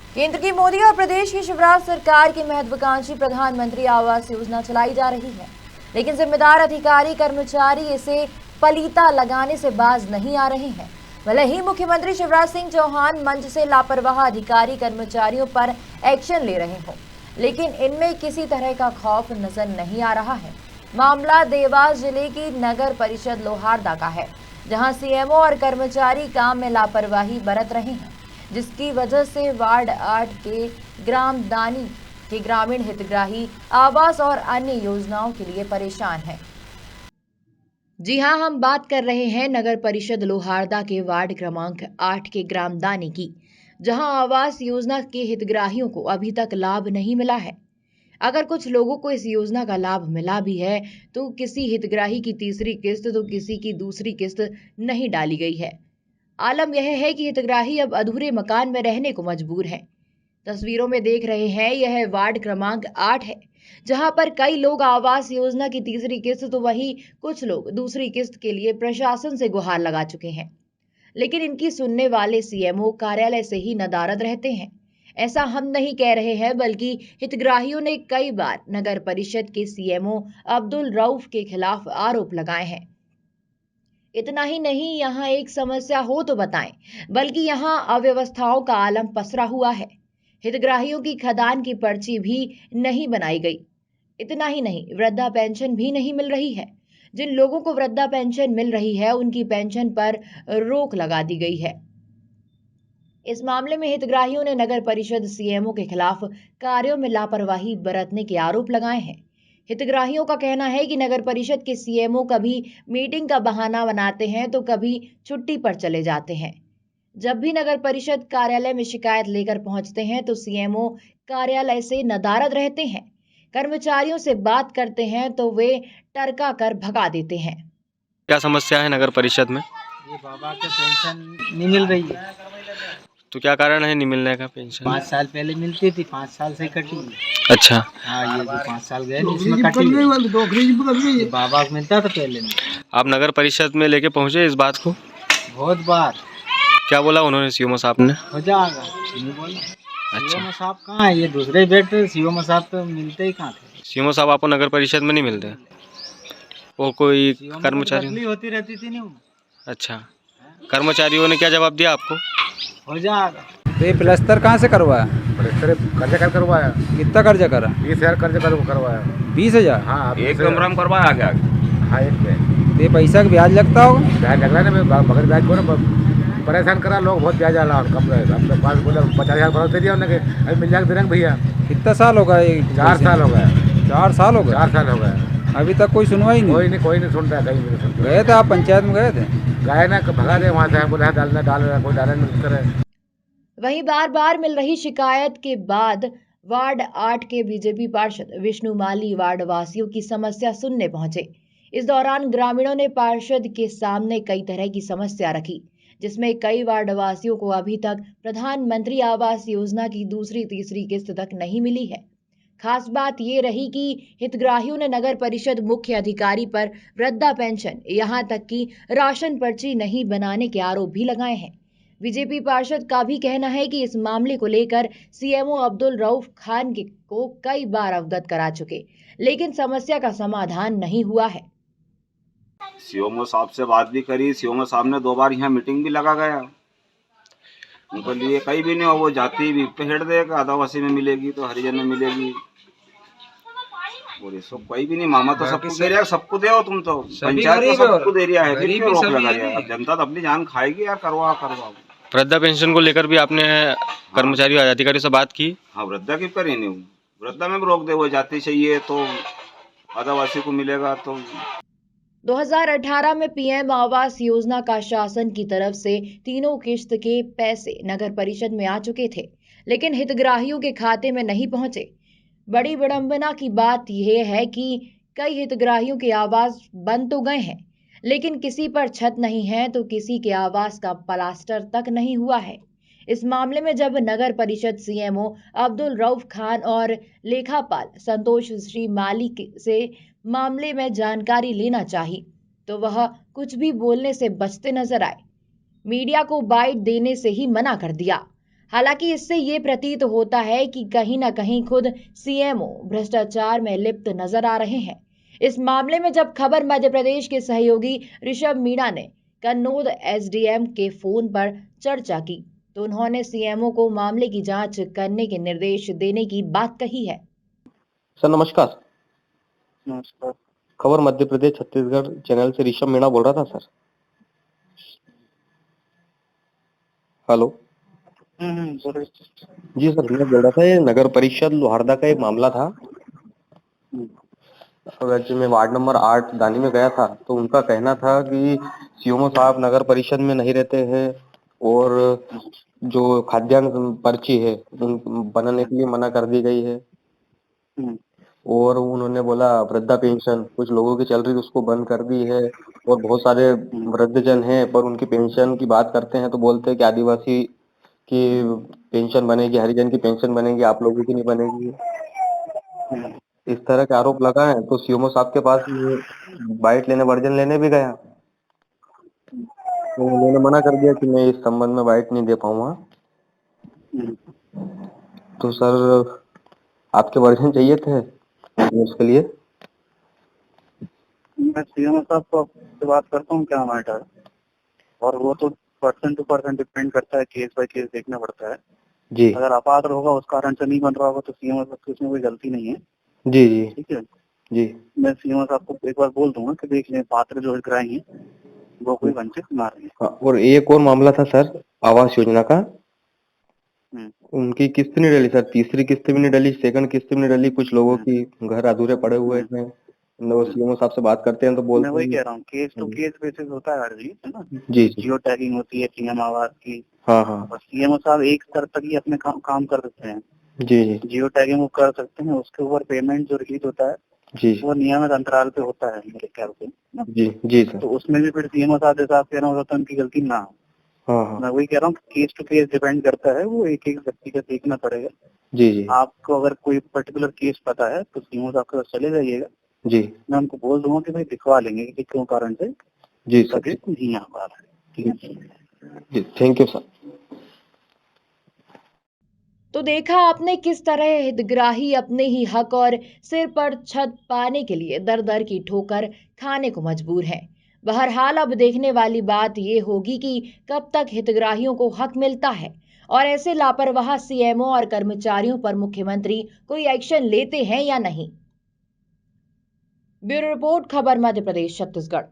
केंद्र की मोदी और प्रदेश की शिवराज सरकार की महत्वाकांक्षी प्रधानमंत्री आवास योजना चलाई जा रही है, लेकिन जिम्मेदार अधिकारी कर्मचारी इसे पलीता लगाने से बाज नहीं आ रहे हैं। भले ही मुख्यमंत्री शिवराज सिंह चौहान मंच से लापरवाह अधिकारी कर्मचारियों पर एक्शन ले रहे हों, लेकिन इनमें किसी तरह का खौफ नजर नहीं आ रहा है। मामला देवास जिले की नगर परिषद लोहारदा का है, जहां सीएमओ और कर्मचारी काम में लापरवाही बरत रहे हैं, जिसकी वजह से वार्ड 8 के ग्राम दानी के ग्रामीण हितग्राही आवास और अन्य योजनाओं के लिए परेशान हैं। जी हां, हम बात कर रहे हैं नगर परिषद लोहारदा के वार्ड क्रमांक 8 के ग्राम दानी की, जहां आवास योजना के हितग्राहियों को अभी तक लाभ नहीं मिला है। अगर कुछ लोगों को इस योजना का लाभ मिला भी है तो किसी हितग्राही की तीसरी किस्त तो किसी की दूसरी किस्त नहीं डाली गई है। आलम यह है कि हितग्राही अब अधूरे मकान में रहने को मजबूर हैं। तस्वीरों में देख रहे हैं, यह वार्ड क्रमांक 8 है, जहां पर कई लोग आवास योजना की तीसरी किस्त तो वहीं कुछ लोग दूसरी किस्त के लिए प्रशासन से गुहार लगा चुके हैं, लेकिन इनकी सुनने वाले सीएमओ कार्यालय से ही नदारद रहते हैं। ऐसा हम नहीं कह रहे हैं, बल्कि हितग्राहियों ने कई बार नगर परिषद के सीएमओ अब्दुल रऊफ के खिलाफ आरोप लगाए हैं। इतना ही नहीं, यहाँ एक समस्या हो तो बताएं, बल्कि यहाँ अव्यवस्थाओं का आलम पसरा हुआ है। हितग्राहियों की खदान की पर्ची भी नहीं बनाई गई। इतना ही नहीं, वृद्धा पेंशन भी नहीं मिल रही है। जिन लोगों को वृद्धा पेंशन मिल रही है, उनकी पेंशन पर रोक लगा दी गई है। इस मामले में हितग्राहियों ने नगर परिषद सीएमओ के खिलाफ कार्यों में लापरवाही बरतने के आरोप लगाए हैं। हितग्राहियों का कहना है कि नगर परिषद के सीएमओ कभी मीटिंग का बहाना बनाते हैं तो कभी छुट्टी पर चले जाते हैं। जब भी नगर परिषद कार्यालय में शिकायत लेकर पहुंचते हैं तो सीएमओ कार्यालय से नदारद रहते हैं। कर्मचारियों से बात करते हैं तो वे टरका कर भगा देते हैं। क्या समस्या है नगर परिषद में? ये बाबा के पेंशन नहीं मिल रही है। तो क्या कारण है नहीं मिलने का पेंशन? 5 साल पहले मिलती थी, 5 साल से कटी है। अच्छा, हाँ, ये जो 5 साल गए इसमें कटी है। ये बाबा को मिलता था पहले में। आप नगर परिषद में लेके पहुंचे इस बात को? बहुत बार। क्या बोला उन्होंने सीएमओ साहब ने? हो जाएगा, नहीं बोला। अच्छा, सीओ साहब कहाँ है? ये दूसरे बैठे, सीओ साहब तो मिलते ही कहाँ थे। सीएमओ साहब आपको नगर परिषद में नहीं मिलते? वो कोई CO कर्मचारी? बदली होती रहती थी नहीं। अच्छा, कर्मचारियों ने क्या जवाब दिया आपको? हो जाएगा। तो ये प्लास्टर कहाँ से करवाया? प्लास्टर कर्जा कर करवाया। कितना कर्जा करा? 20,000 कर्जा कर करवाया। 20,000? हाँ, एक कमरा में करवाया क्या? हाँ, एक में। तो ये पैसा का ब्याज लगता होगा? ब्याज लग रहा है ना, बगैर ब्याज को ना परेशान करा लोग, बहुत ब्याज आला कम रहे। अब तो पास बोला 50,000 भरोसे दे दिया उन्होंने, अभी मिल जाएगा देंगे भैया। कितना साल हो गया? 4 साल हो गया। 4 साल हो गए? 4 साल हो गया। अभी तक कोई सुनवाई नहीं? कोई नहीं सुन रहा, कहीं भी नहीं सुन रहा। गए थे आप पंचायत में? गए थे? गए ना, भगा दे वहाँ से, बोला डालना डाल रहा, कोई डालना नहीं करे। वहीं बार बार मिल रही शिकायत के बाद वार्ड 8 के बीजेपी पार्षद विष्णु माली वार्ड वासियों की समस्या सुनने पहुंचे। इस दौरान ग्रामीणों ने पार्षद के सामने कई तरह की समस्या रखी, जिसमें कई वार्ड वासियों को अभी तक प्रधानमंत्री आवास योजना की दूसरी तीसरी किस्त तक नहीं मिली है। खास बात ये रही कि हितग्राहियों ने नगर परिषद मुख्य अधिकारी पर वृद्धा पेंशन, यहाँ तक कि राशन पर्ची नहीं बनाने के आरोप भी लगाए हैं। बीजेपी पार्षद का भी कहना है कि इस मामले को लेकर सीएमओ अब्दुल रऊफ खान को कई बार अवगत करा चुके, लेकिन समस्या का समाधान नहीं हुआ है। सीओमओ साहब से बात भी करी, सीओमओ साहब ने 2 बार यहाँ मीटिंग भी लगा गया, उनको लिए कहीं भी नहीं हो। वो जाती भी हेड देगा, आदिवासी में मिलेगी तो हरिजन में मिलेगी, और ये सब कोई भी नहीं। मामा तो सबको दे रहा है, सबको दे, तुम तो पंचायत को सबको दे रहा है, फिर क्यों रोक लगा रहा है? अब जनता तो अपनी जान खाएगी यार, करवाओ। वृद्धा पेंशन को लेकर भी आपने कर्मचारी अधिकारियों से बात की? हाँ, वृद्धा की करी नहीं, वृद्धा में भी रोक दे, वो जाती चाहिए तो आदिवासी को मिलेगा। तो 2018 में पीएम आवास योजना का शासन की तरफ से तीनों किश्त के पैसे नगर परिषद में आ चुके थे, लेकिन हितग्राहियों के खाते में नहीं पहुंचे। बड़ी विडंबना की बात यह है कि कई हितग्राहियों के आवास बन तो गए हैं, लेकिन किसी पर छत नहीं है तो किसी के आवास का प्लास्टर तक नहीं हुआ है। इस मामले में जब नगर परिषद सीएमओ अब्दुल रऊफ खान और लेखापाल संतोष श्री माली से मामले में जानकारी लेना चाहिए तो वह कुछ भी बोलने से बचते नजर आए। मीडिया को बाइट देने से ही मना कर दिया। हालांकि इससे ये प्रतीत होता है कि कहीं न कहीं खुद सीएमओ भ्रष्टाचार में लिप्त नजर आ रहे हैं। इस मामले में जब खबर मध्य प्रदेश के सहयोगी ऋषभ मीणा ने कन्नौज एसडीएम के फोन पर चर्चा की तो उन्होंने सीएमओ को मामले की जांच करने के निर्देश देने की बात कही है। सर नमस्कार। नमस्कार। खबर मध्य प्रदेश छत्तीसगढ़ चैनल से ऋषभ मीणा बोल रहा था सर। हेलो। जी सर, मैं बोल रहा था ये नगर परिषद लोहारदा का एक मामला था। वैसे मैं वार्ड नंबर 8 दानी में गया था तो उनका कहना था कि सीएमओ साहब नगर परिषद में नहीं रहते हैं और जो खाद्यान्न पर्ची है बनाने के लिए मना कर दी गई है और उन्होंने बोला वृद्धा पेंशन कुछ लोगों की चल रही थी उसको बंद कर दी है और बहुत सारे वृद्धजन हैं पर उनकी पेंशन की बात करते हैं तो बोलते हैं कि आदिवासी की पेंशन बनेगी, हरिजन की पेंशन बनेगी, आप लोगों की नहीं बनेगी। इस तरह के आरोप लगाए तो सीएमओ साहब के पास बाइट लेने वर्जन लेने भी गया तो उन्होंने मना कर दिया कि मैं इस संबंध में बाइट नहीं दे पाऊंगा। तो सर आपके वर्जन चाहिए थे उसके लिए। मैं सीएमओ साहब को आपसे बात करता हूँ क्या मैटर, और वो तो पर्सन टू पर्सन डिपेंड करता है, केस बाय केस देखना पड़ता है जी। अगर अपात्र होगा उस कारण से नहीं बन रहा होगा तो सीएमओ साहब की उसमें कोई गलती नहीं है। जी जी ठीक है जी। मैं सीएमओ साहब को एक बार बोल दूंगा कि देख लें पात्र जो हितग्राही हैं वो कोई वंचित ना रहे। हाँ, और एक और मामला था सर आवास योजना का। उनकी किस्त नहीं डली सर, तीसरी किस्त भी नहीं डली, सेकंड किस्त भी नहीं डली। कुछ लोगों की घर अधूरे पड़े हुए हैं। सीएमओ साहब से बात करते हैं तो बोलते मैं वही कह रहा हूँ केस टू केस बेसिस होता है हर चीज, है ना। जी जियो टैगिंग होती है पीएम आवास की। हाँ हाँ और सीएमओ साहब एक स्तर तक ही अपने काम कर सकते हैं। जी जी जियो टैगिंग वो कर सकते हैं, उसके ऊपर पेमेंट जो रिलीज होता है जी वो नियमित अंतराल पे होता है मेरे ख्याल से ना। जी जी सर। तो उसमें भी फिर सीएमओ साहब जैसा आप कह रहे हो तो उनकी गलती ना हो। हाँ हाँ मैं वही कह रहा हूँ केस टू केस डिपेंड करता है, वो एक एक व्यक्ति का देखना पड़ेगा। जी जी आपको अगर कोई पर्टिकुलर केस पता है तो सीएमओ साहब के पास चले जाइएगा, जी मैं उनको बोल दूंगा कि भाई दिखवा लेंगे कि क्यों कारण से जी सर। तकलीफ नहीं आ पा रहा है। ठीक है जी थैंक यू सर। तो देखा आपने किस तरह हितग्राही अपने ही हक और सिर पर छत पाने के लिए दर दर की ठोकर खाने को मजबूर हैं। बहरहाल अब देखने वाली बात ये होगी कि कब तक हितग्राहियों को हक मिलता है और ऐसे लापरवाह सीएमओ और कर्मचारियों पर मुख्यमंत्री कोई एक्शन लेते हैं या नहीं। ब्यूरो रिपोर्ट, खबर मध्य प्रदेश छत्तीसगढ़।